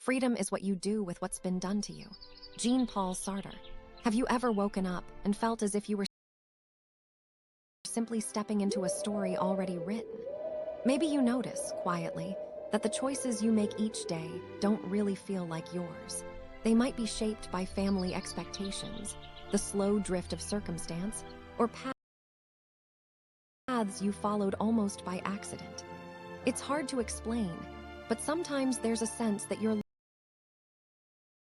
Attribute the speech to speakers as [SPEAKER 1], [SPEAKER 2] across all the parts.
[SPEAKER 1] Freedom is what you do with what's been done to you. Jean-Paul Sartre. Have you ever woken up and felt as if you were simply stepping into a story already written? Maybe you notice, quietly, that the choices you make each day don't really feel like yours. They might be shaped by family expectations, the slow drift of circumstance, or paths you followed almost by accident. It's hard to explain, but sometimes there's a sense that your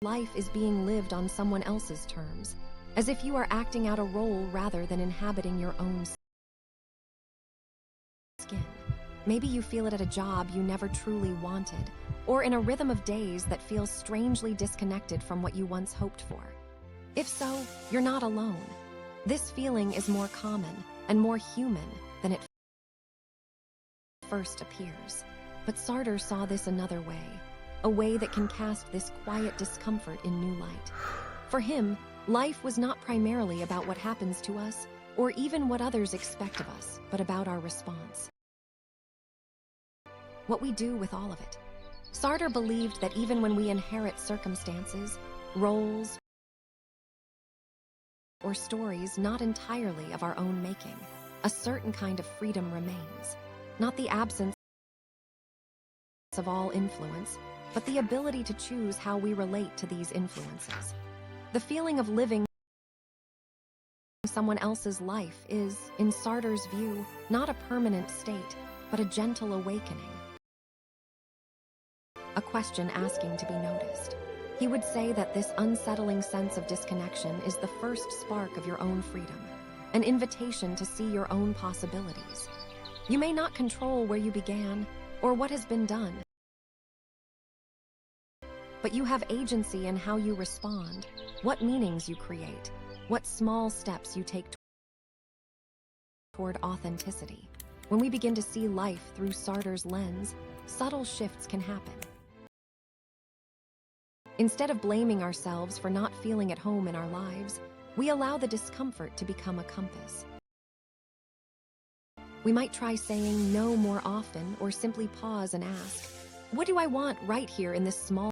[SPEAKER 1] life is being lived on someone else's terms, as if you are acting out a role rather than inhabiting your own skin. Maybe you feel it at a job you never truly wanted, or in a rhythm of days that feels strangely disconnected from what you once hoped for. If so, you're not alone. This feeling is more common and more human than it first appears. But Sartre saw this another way, a way that can cast this quiet discomfort in new light. For him, life was not primarily about what happens to us, or even what others expect of us, but about our response. What we do with all of it. Sartre believed that even when we inherit circumstances, roles, or stories not entirely of our own making, a certain kind of freedom remains. Not the absence of all influence, but the ability to choose how we relate to these influences. The feeling of living someone else's life is, in Sartre's view, not a permanent state, but a gentle awakening. A question asking to be noticed. He would say that this unsettling sense of disconnection is the first spark of your own freedom, an invitation to see your own possibilities. You may not control where you began or what has been done, but you have agency in how you respond, what meanings you create, what small steps you take toward authenticity. When we begin to see life through Sartre's lens, subtle shifts can happen. Instead of blaming ourselves for not feeling at home in our lives, we allow the discomfort to become a compass. We might try saying no more often, or simply pause and ask, what do I want right here in this small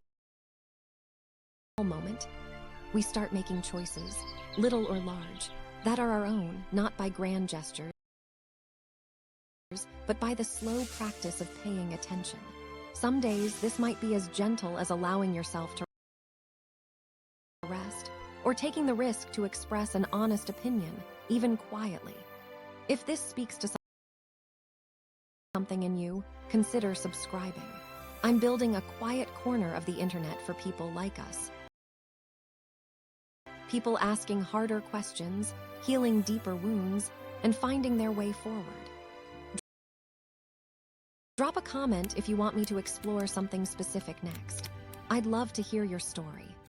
[SPEAKER 1] moment? We start making choices, little or large, that are our own, not by grand gestures, but by the slow practice of paying attention. Some days, this might be as gentle as allowing yourself to rest, or taking the risk to express an honest opinion, even quietly. If this speaks to something in you, consider subscribing. I'm building a quiet corner of the internet for people like us. People asking harder questions, healing deeper wounds, and finding their way forward. Drop a comment if you want me to explore something specific next. I'd love to hear your story.